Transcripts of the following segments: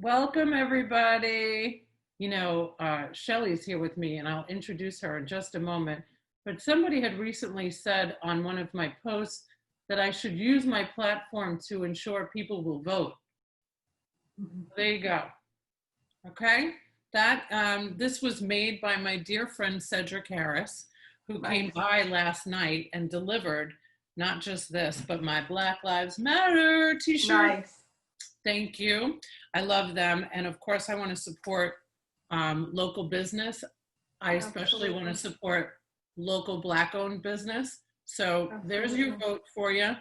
Welcome, everybody. Shelly's here with me, and I'll introduce her in just a moment. But somebody had recently said on one of my posts that I should use my platform to ensure people will vote. There you go. Okay. This was made by my dear friend Cedric Harris, who came by last night and delivered not just this, but my Black Lives Matter t-shirt. Nice. Thank you. I love them. And of course, I want to support local business. I especially want to support local Black-owned business. So there's your vote for you.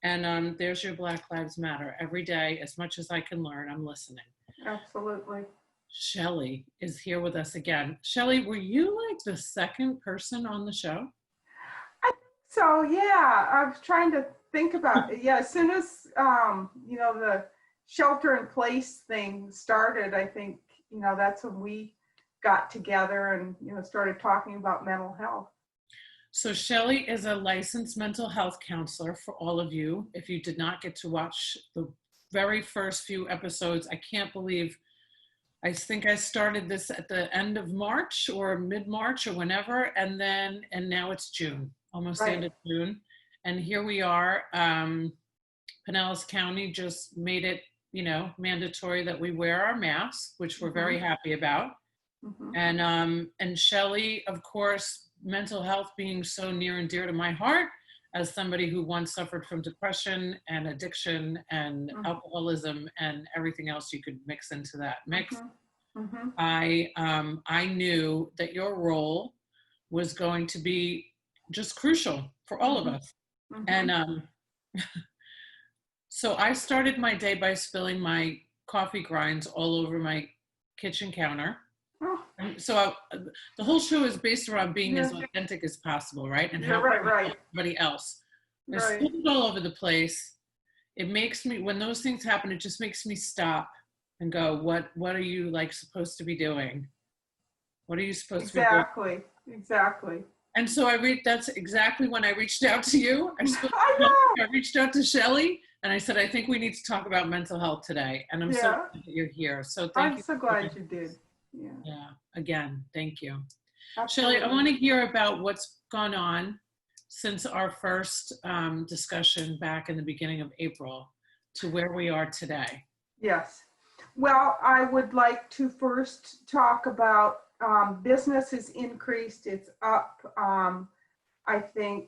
And there's your Black Lives Matter. Every day, as much as I can learn, I'm listening. Absolutely. Shelly is here with us again. Shelly, were you like the second person on the show? I think so, yeah. I was trying to think about it. Yeah, as soon as, the shelter in place thing started, I think, that's when we got together and, started talking about mental health. So Shelly is a licensed mental health counselor for all of you. If you did not get to watch the very first few episodes, I can't believe, I think I started this at the end of March or mid-March or whenever, and now it's June, almost the end of June. And here we are. Pinellas County just made it, mandatory that we wear our masks, which we're very happy about. And Shelly, of course, mental health being so near and dear to my heart, as somebody who once suffered from depression and addiction and alcoholism and everything else you could mix into that mix. I knew that your role was going to be just crucial for all of us. And so I started my day by spilling my coffee grinds all over my kitchen counter. So the whole show is based around being as authentic as possible, right? And how everybody else. I spilled it all over the place. It makes me, when those things happen, it just makes me stop and go, what are you supposed to be doing? What are you supposed to be doing? Exactly. And so that's exactly when I reached out to you. I reached out to Shelly and I said, I think we need to talk about mental health today. And I'm so glad that you're here. So thank you. I'm so glad you did. Yeah. Again, thank you. Absolutely. Shelly, I want to hear about what's gone on since our first discussion back in the beginning of April to where we are today. Yes. Well, I would like to first talk about business has increased. It's up, I think,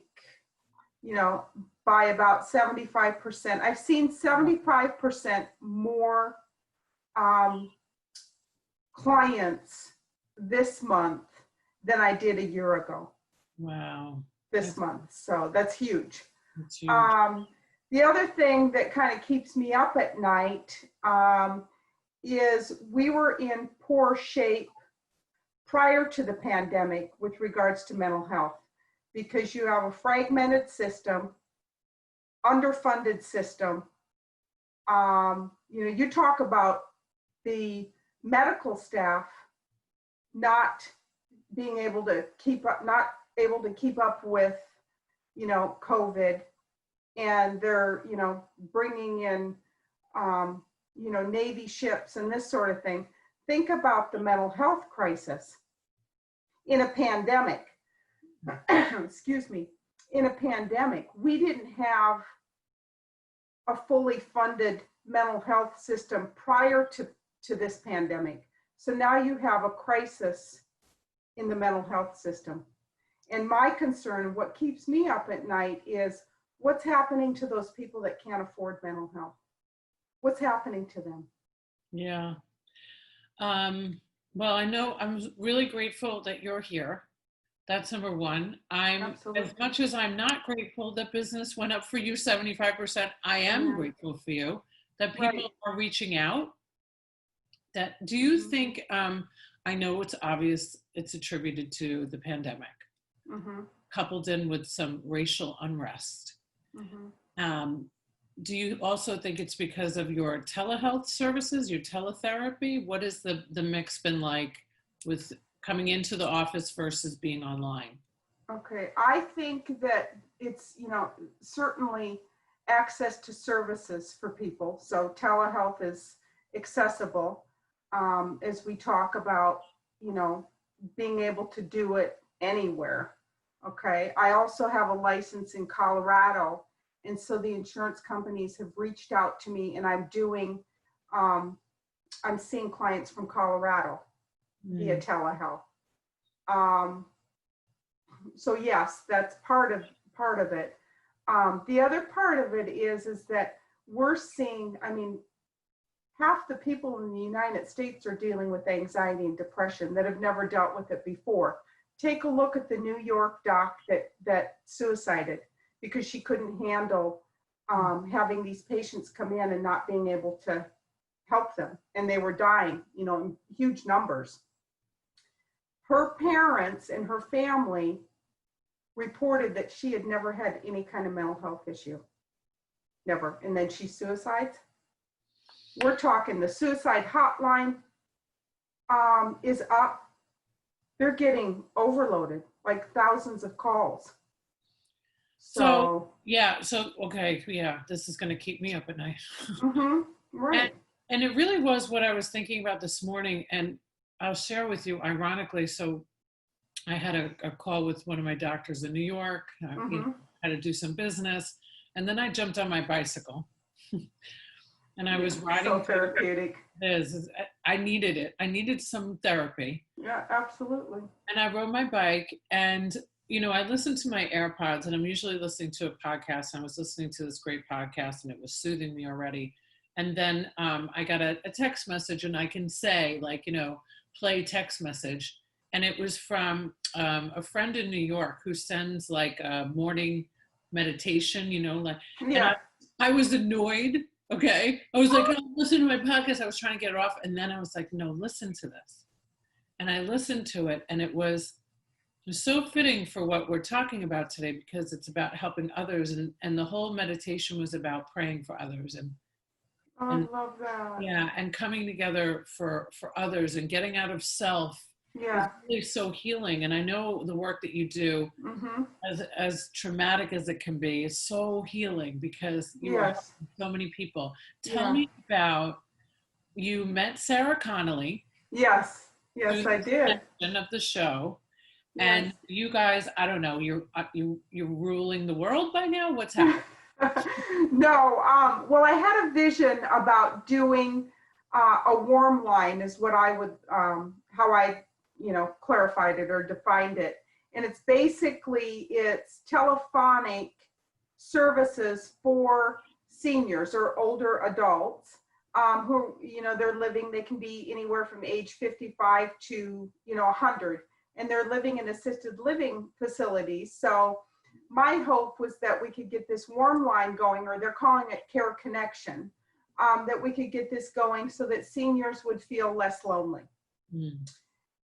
by about 75%. I've seen 75% more clients this month than I did a year ago. Wow. This month. So that's huge. That's huge. The other thing that kind of keeps me up at night is we were in poor shape prior to the pandemic with regards to mental health, because you have a fragmented system, underfunded system. You talk about the medical staff not being able to keep up, with, COVID, and they're, bringing in, Navy ships and this sort of thing. Think about the mental health crisis in a pandemic. Excuse me. In a pandemic, we didn't have a fully funded mental health system prior to this pandemic. So now you have a crisis in the mental health system. And my concern, what keeps me up at night, is what's happening to those people that can't afford mental health? What's happening to them? Yeah. Well, I know I'm really grateful that you're here. That's number one. Absolutely. As much as I'm not grateful that business went up for you 75%, I am grateful for you that people are reaching out. Do you think, I know it's obvious it's attributed to the pandemic, coupled in with some racial unrest. Do you also think it's because of your telehealth services, your teletherapy? What has the mix been like with coming into the office versus being online? Okay, I think that it's, certainly access to services for people. So telehealth is accessible, as we talk about, being able to do it anywhere. Okay. I also have a license in Colorado. And so the insurance companies have reached out to me, and I'm seeing clients from Colorado via telehealth. So yes, that's part of it. The other part of it is that we're seeing, half the people in the United States are dealing with anxiety and depression that have never dealt with it before. Take a look at the New York doc that suicided because she couldn't handle having these patients come in and not being able to help them. And they were dying, in huge numbers. Her parents and her family reported that she had never had any kind of mental health issue. Never. And then she suicides. We're talking the suicide hotline is up. They're getting overloaded, like thousands of calls. Okay, this is going to keep me up at night. Right. And it really was what I was thinking about this morning, and I'll share with you, ironically. So I had a call with one of my doctors in New York. Had to do some business, and then I jumped on my bicycle. And I was riding. So therapeutic. I needed it. I needed some therapy. Yeah, absolutely. And I rode my bike, and I listened to my AirPods, and I'm usually listening to a podcast. And I was listening to this great podcast, and it was soothing me already. And then I got a text message, and I can say, play text message. And it was from a friend in New York who sends like a morning meditation, Yeah. I was annoyed. Okay. I was like, listen to my podcast. I was trying to get it off. And then I was like, no, listen to this. And I listened to it, and it was so fitting for what we're talking about today, because it's about helping others. And the whole meditation was about praying for others. I love that. Yeah. And coming together for others and getting out of self. Yeah. It's really so healing. And I know the work that you do, as traumatic as it can be, is so healing, because you are helping so many people. Tell me about, you met Sarah Connolly. Yes, I did. Of the show. And you guys, I don't know, you're ruling the world by now? What's happening? No, well, I had a vision about doing a warm line, is what I would, how I clarified it or defined it. And it's telephonic services for seniors or older adults who, they're living, they can be anywhere from age 55 to, 100, and they're living in assisted living facilities. So my hope was that we could get this warm line going, or they're calling it Care Connection, that we could get this going so that seniors would feel less lonely.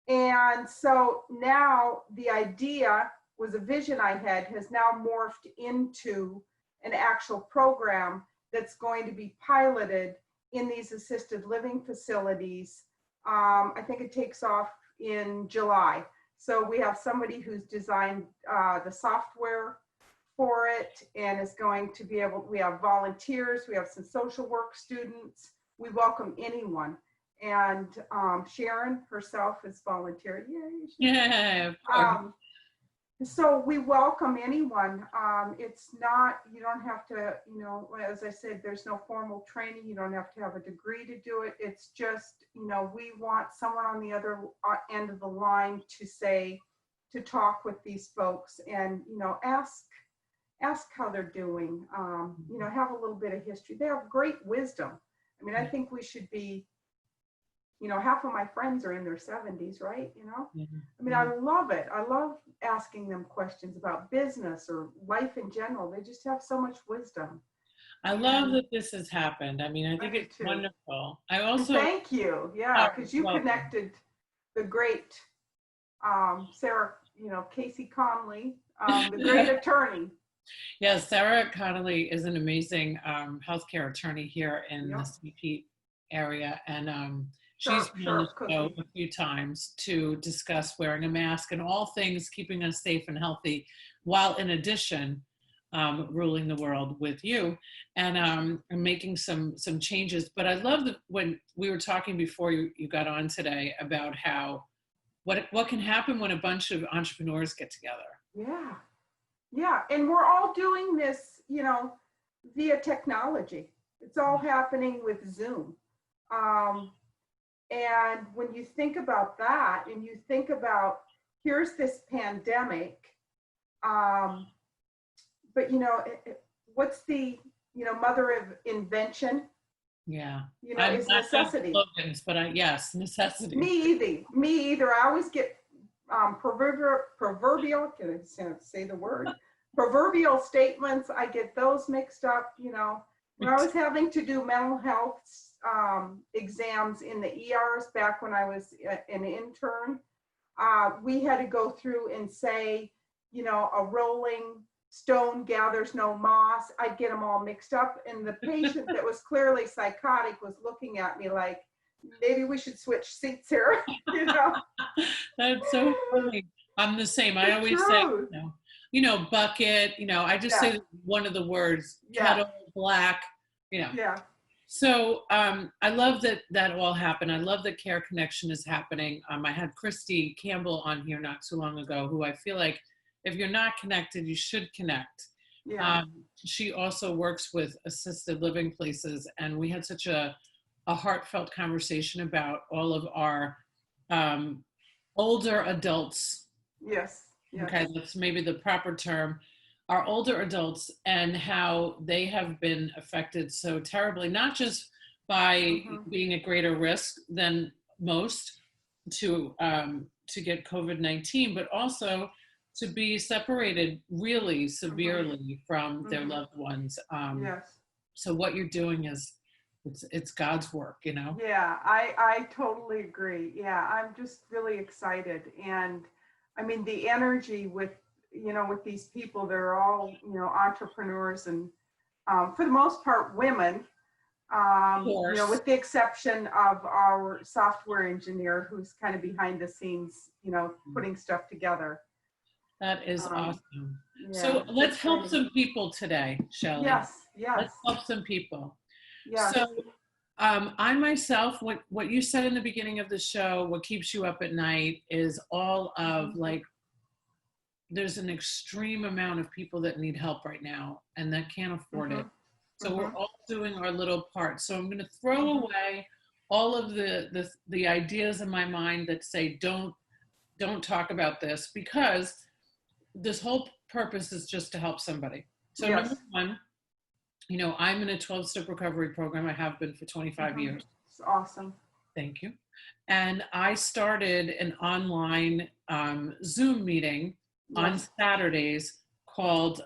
And so now the idea was, a vision I had has now morphed into an actual program that's going to be piloted in these assisted living facilities. I think it takes off in July. So we have somebody who's designed the software for it, and is going to be able, we have volunteers, we have some social work students, we welcome anyone. And Sharon herself is volunteered. Yeah. So we welcome anyone. It's not, you don't have to, as I said, there's no formal training. You don't have to have a degree to do it. It's just, we want someone on the other end of the line to talk with these folks and, ask how they're doing, have a little bit of history. They have great wisdom. I think we should be, half of my friends are in their 70s, right? I love it. I love asking them questions about business or life in general. They just have so much wisdom. I love that this has happened. I think it's wonderful. I also thank you. Yeah, because you connected the great Sarah, Casey Conley, the great attorney. Yes, Sarah Connolly is an amazing healthcare attorney here in the CP area, and she's been on the show a few times to discuss wearing a mask and all things keeping us safe and healthy, while in addition ruling the world with you, and making some changes. But I love that when we were talking before you got on today about how what can happen when a bunch of entrepreneurs get together. Yeah. Yeah. And we're all doing this, via technology. It's all happening with Zoom. And when you think about that and you think about here's this pandemic, but what's the mother of invention? Yeah, Is necessity. Slogans, but yes, necessity. Me either. I always get proverbial. Can I say the word? Proverbial statements. I get those mixed up. When I was having to do mental health exams in the ERs back when I was an intern, we had to go through and say, a rolling stone gathers no moss. I'd get them all mixed up. And the patient that was clearly psychotic was looking at me like, maybe we should switch seats here. That's so funny. I'm the same. I always say, bucket, I just say one of the words, kettle, black, Yeah. So I love that all happened. I love that Care Connection is happening. I had Christy Campbell on here not too long ago, who I feel like if you're not connected, you should connect. Yeah. She also works with assisted living places, and we had such a heartfelt conversation about all of our older adults. Yes. Okay, that's maybe the proper term. Our older adults and how they have been affected so terribly, not just by being at greater risk than most to get COVID-19, but also to be separated really severely from their loved ones. Yes. So what you're doing is it's God's work, Yeah, I totally agree. Yeah, I'm just really excited. And I mean, the energy with these people, they're all, entrepreneurs and for the most part, women, with the exception of our software engineer who's kind of behind the scenes, putting stuff together. That is awesome. Yeah, so let's help some people today, Shelly. Yes. Let's help some people. Yes. So I myself, what you said in the beginning of the show, what keeps you up at night is all of there's an extreme amount of people that need help right now and that can't afford it. So we're all doing our little part. So I'm going to throw away all of the ideas in my mind that say don't talk about this, because this whole purpose is just to help somebody. So number one, I'm in a 12-step recovery program. I have been for 25 years. It's awesome. Thank you. And I started an online Zoom meeting on Saturdays called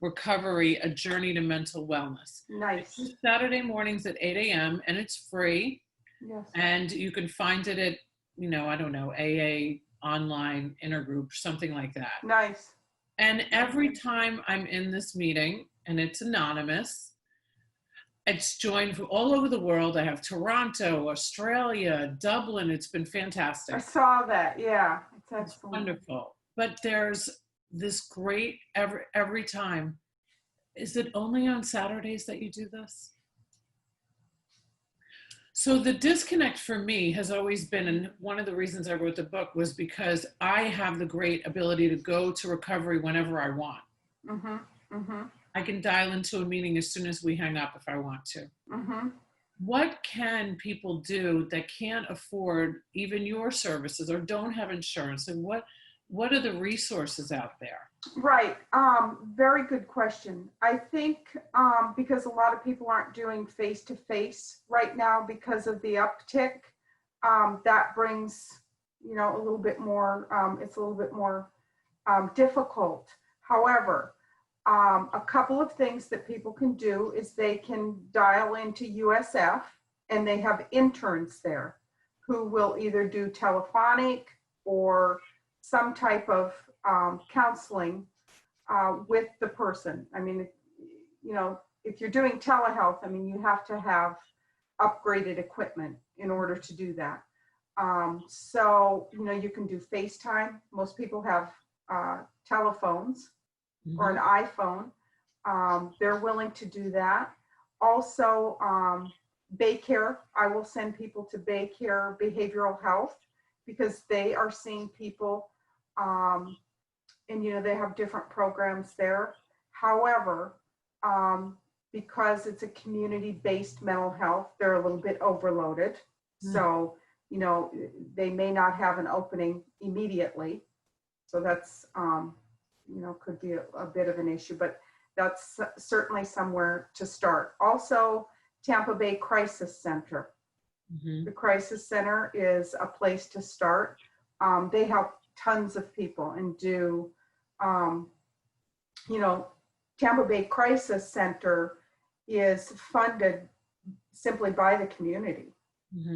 Recovery, A Journey to Mental Wellness. Nice. It's Saturday mornings at 8 a.m. and it's free. Yes. And you can find it at, I don't know, AA online intergroup, something like that. Nice. And every time I'm in this meeting, and it's anonymous, it's joined from all over the world. I have Toronto, Australia, Dublin. It's been fantastic. I saw that. Yeah. It's wonderful. But there's this great every time. Is it only on Saturdays that you do this? So the disconnect for me has always been, and one of the reasons I wrote the book was because I have the great ability to go to recovery whenever I want. I can dial into a meeting as soon as we hang up if I want to. What can people do that can't afford even your services or don't have insurance? And what are the resources out there? Right. Very good question. I think because a lot of people aren't doing face-to-face right now because of the uptick, that brings, a little bit more, it's a little bit more difficult. However, a couple of things that people can do is they can dial into USF, and they have interns there who will either do telephonic or some type of counseling with the person. I mean, if you're doing telehealth, I mean, you have to have upgraded equipment in order to do that. So, you can do FaceTime. Most people have telephones or an iPhone, They're willing to do that. Also, Baycare, I will send people to Baycare Behavioral Health because they are seeing people, and they have different programs there. However, because it's a community-based mental health, they're a little bit overloaded. So, they may not have an opening immediately. So that's, could be a bit of an issue, but that's certainly somewhere to start. Also, Tampa Bay Crisis Center. The Crisis Center is a place to start. They help tons of people and do, Tampa Bay Crisis Center is funded simply by the community.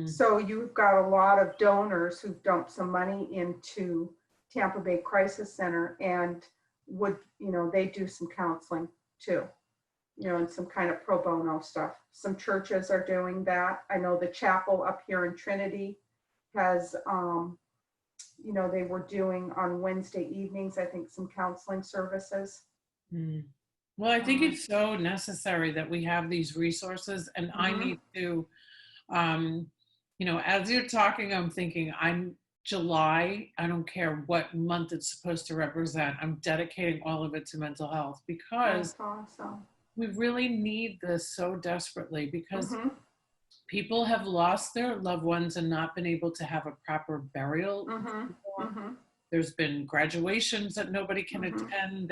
So you've got a lot of donors who've dumped some money into Tampa Bay Crisis Center and they do some counseling too, and some kind of pro bono stuff. Some churches are doing that. I know the chapel up here in Trinity has, they were doing on Wednesday evenings, I think, some counseling services. Well, I think it's so necessary that we have these resources, and I need to, as you're talking, I'm thinking July, I don't care what month it's supposed to represent, I'm dedicating all of it to mental health because awesome. We really need this so desperately because people have lost their loved ones and not been able to have a proper burial. There's been graduations that nobody can attend.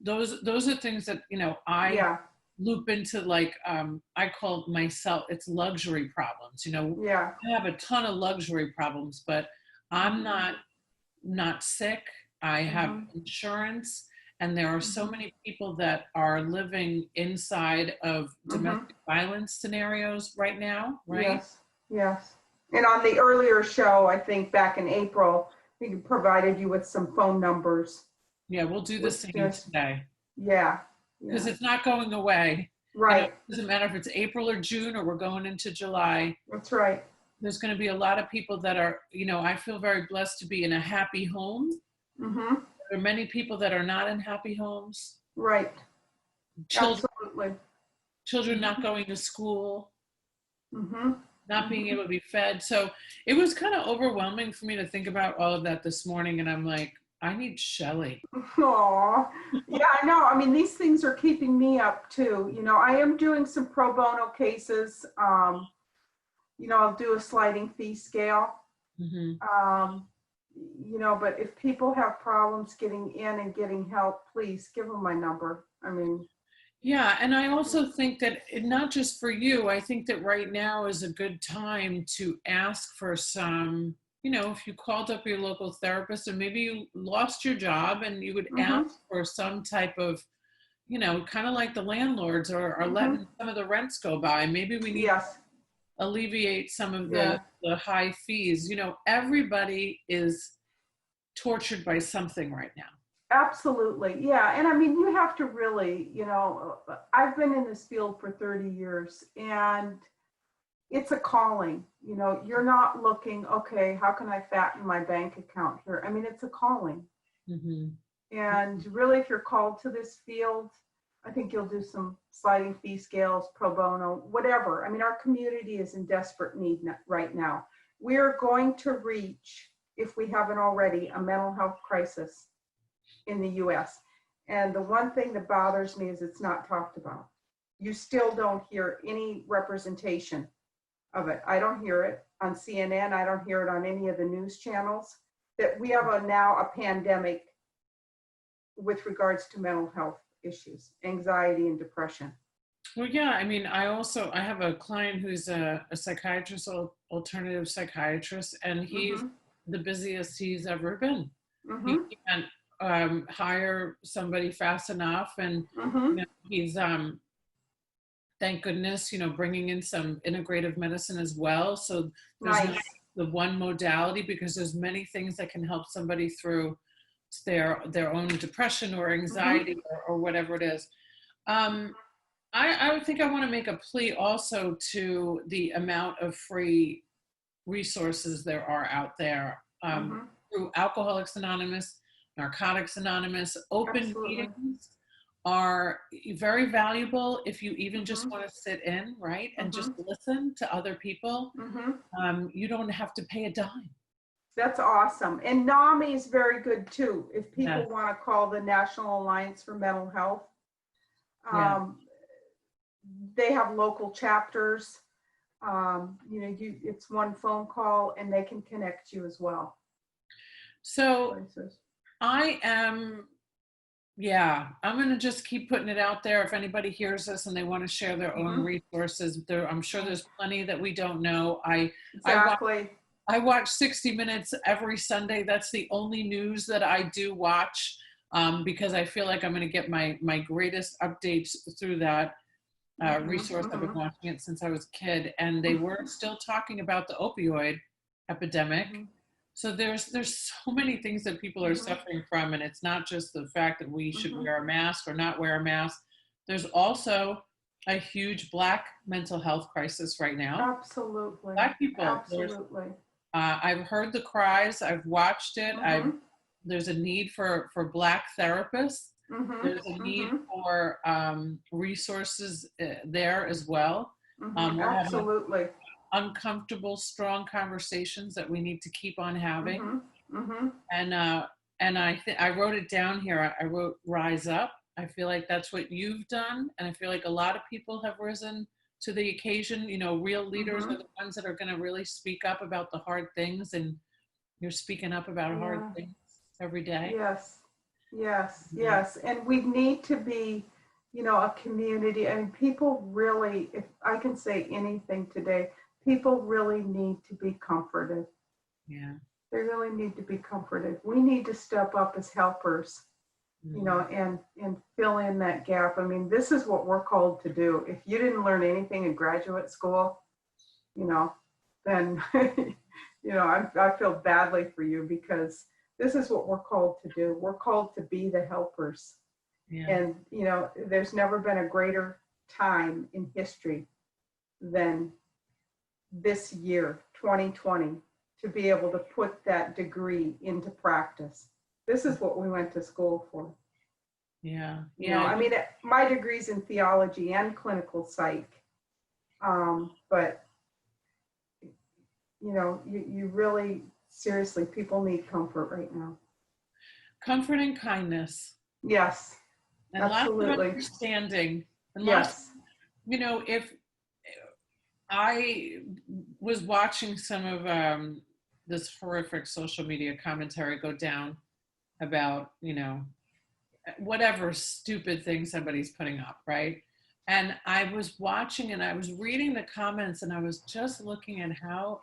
Those are things that, I loop into, like, I call myself, it's luxury problems. I have a ton of luxury problems, but I'm not sick. I have insurance, and there are so many people that are living inside of domestic violence scenarios right now, right? Yes. And on the earlier show, I think back in April, we provided you with some phone numbers. Yeah, we'll do the same today. Yeah. Because it's not going away. Right. It doesn't matter if it's April or June or we're going into July. That's right. There's going to be a lot of people that are, I feel very blessed to be in a happy home. There are many people that are not in happy homes. Right. Absolutely. Children not going to school. Not being able to be fed. So it was kind of overwhelming for me to think about all of that this morning. And I'm like, I need Shelly. Oh, yeah, I know. I mean, these things are keeping me up too. I am doing some pro bono cases. I'll do a sliding fee scale. But if people have problems getting in and getting help, please give them my number. Yeah, and I also think that not just for you, I think that right now is a good time to ask for some, if you called up your local therapist and maybe you lost your job and you would ask for some type of, kind of like the landlords or letting some of the rents go by. Maybe we need to alleviate some of the high fees. Everybody is tortured by something right now. Absolutely. Yeah. And you have to really, I've been in this field for 30 years and it's a calling. You're not looking, okay, how can I fatten my bank account here? It's a calling. And really, if you're called to this field, I think you'll do some sliding fee scales, pro bono, whatever. Our community is in desperate need right now. We're going to reach, if we haven't already, a mental health crisis in the US. And the one thing that bothers me is it's not talked about. You still don't hear any representation of it. I don't hear it on CNN. I don't hear it on any of the news channels, that we have now a pandemic with regards to mental health issues, anxiety and depression. Well, yeah, I have a client who's a psychiatrist, alternative psychiatrist, and he's the busiest he's ever been. He can't hire somebody fast enough, and he's thank goodness, bringing in some integrative medicine as well. So there's not the one modality, because there's many things that can help somebody through their own depression or anxiety or whatever it is. I would think I want to make a plea also to the amount of free resources there are out there through Alcoholics Anonymous, Narcotics Anonymous, open meetings are very valuable if you even just Mhm. want to sit in, right? And just Mhm. listen to other people. Mhm. You don't have to pay a dime. That's awesome. And NAMI is very good too. If people Yes. want to call the National Alliance for Mental Health, Yeah. um, they have local chapters. It's one phone call and they can connect you as well. So Places. I am, yeah, I'm going to just keep putting it out there. If anybody hears this and they want to share their own Mhm. resources, I'm sure there's plenty that we don't know. I watch, Exactly. I watch 60 Minutes every Sunday. That's the only news that I do watch, because I feel like I'm going to get my greatest updates through that resource. I've been Mhm. watching it since I was a kid, and they were still talking about the opioid epidemic. Mhm. So there's so many things that people are Mhm. suffering from, and it's not just the fact that we should Mhm. wear a mask or not wear a mask. There's also a huge Black mental health crisis right now. Absolutely. Black people, Absolutely. I've heard the cries, I've watched it. Mhm. There's a need for Black therapists. Mhm. There's a need Mhm. for resources there as well. Mhm. We're having Absolutely. uncomfortable, strong conversations that we need to keep on having. Mhm. Mhm. And I wrote it down here. I wrote "Rise Up." I feel like that's what you've done, and I feel like a lot of people have risen to the occasion. You know, real leaders are Mhm. the ones that are going to really speak up about the hard things, and you're speaking up about hard Yeah. things every day. Yes. Yes. Yeah. Yes. And we need to be, a community. And people really, if I can say anything today, people really need to be comforted. Yeah. They really need to be comforted. We need to step up as helpers, Mhm. and fill in that gap. I mean, this is what we're called to do. If you didn't learn anything in graduate school, you know, then I feel badly for you, because this is what we're called to do. We're called to be the helpers. Yeah. And there's never been a greater time in history than this year, 2020, to be able to put that degree into practice. This is what we went to school for. Yeah. I Yeah. mean, my degree's in theology and clinical psych, but you really, seriously, people need comfort right now. Comfort and kindness, Yes, and lots of absolutely. understanding, and lots. Yes. If I was watching some of this horrific social media commentary go down about, whatever stupid thing somebody's putting up, right? And I was watching and I was reading the comments and I was just looking at how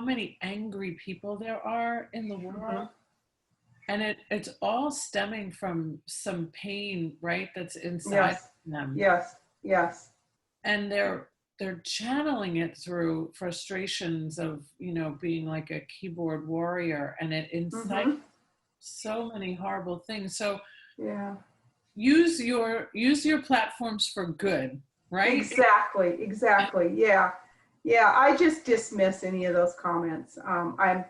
many angry people there are in the world. Mhm. And it's all stemming from some pain, right? That's inside Yes. them. Yes. Yes. And they're channeling it through frustrations of being like a keyboard warrior, and it incites Mhm. so many horrible things. So Yeah. use your platforms for good, right? Exactly. Exactly. Yeah. Yeah. I just dismiss any of those comments. I'm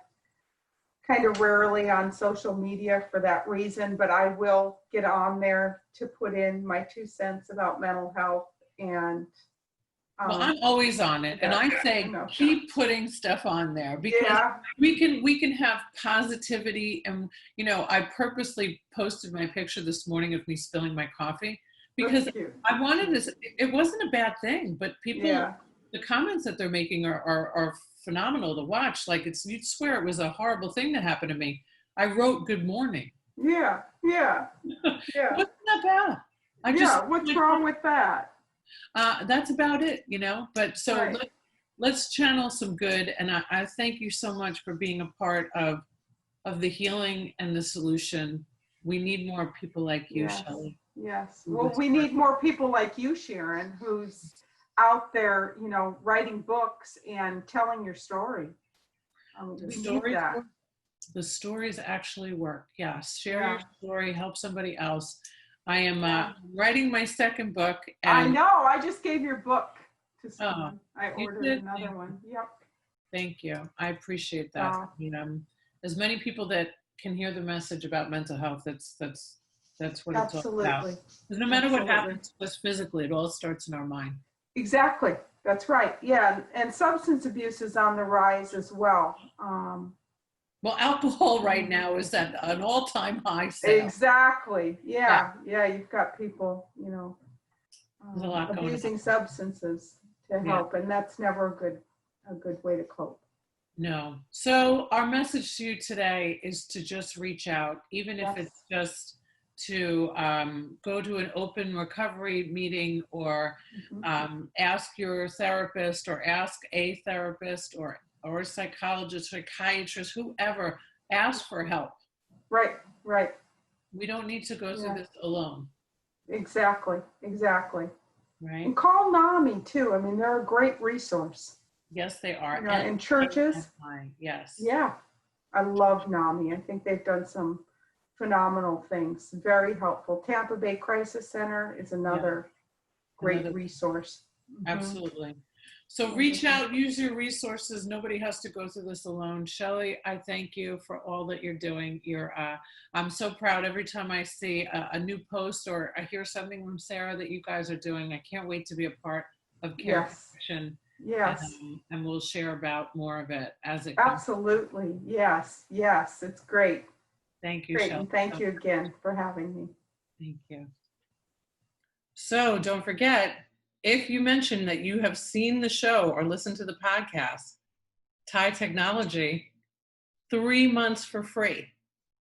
kind of rarely on social media for that reason, but I will get on there to put in my 2 cents about mental health and Well, I'm always on it, and that. I I say know. keep putting stuff on there because Yeah. we can have positivity. And I purposely posted my picture this morning of me spilling my coffee That's because cute. I wanted this. It wasn't a bad thing, but people, Yeah. the comments that they're making are phenomenal to watch. Like you'd swear it was a horrible thing that happened to me. I wrote good morning. Yeah. Yeah. It Yeah. wasn't that bad. I just Yeah. What's wrong with that? that's about it, but so Right. let's channel some good. And I thank you so much for being a part of the healing and the solution. We need more people like you, Yes. Shelly. Yes. Do Well, this we work. need more people like you, Sharon, who's out there, writing books and telling your story. The We need stories that. work. The stories actually work. Yes, share your Yeah. story, help somebody else. I am Yeah. writing my second book, I and know. I just gave your book to oh, someone. I you ordered did. another one. Yep. Thank you. I appreciate that. So, As many people that can hear the message about mental health, that's That's what it's all about. Absolutely. Because no matter what Absolutely. happens to us physically, it all starts in our mind. Exactly. That's right. Yeah. And substance abuse is on the rise as well. Well, alcohol right now is at an all-time high sale. Exactly. Yeah. Yeah. You've got people, There's a lot going abusing on. substances to Yeah. help, and that's never a good way to cope. No. So our message to you today is to just reach out, even if Yes. it's just to go to an open recovery meeting, or ask your therapist, or ask a therapist, or a psychologist, psychiatrist, whoever. Ask for help. Right. Right. We don't need to go through this alone. Exactly. Exactly. Right? And call Nami too. I mean, they're a great resource. Yes, they are. In churches. Yes. Yeah. I love Nami. I think they've done some phenomenal things. Very helpful. Tampa Bay Crisis Center is another great resource. Absolutely. So reach out, use your resources. Nobody has to go through this alone. Shelly, I thank you for all that you're doing. I'm so proud every time I see a new post or I hear something from Sarah that you guys are doing. I can't wait to be a part of Care Connection. Yes. And we'll share about more of it as it comes. Absolutely. Yes. Yes. It's great. Thank you, Great. Shelly. And thank you again for having me. Thank you. So don't forget, if you mention that you have seen the show or listened to the podcast, Thai Technology, 3 months for free.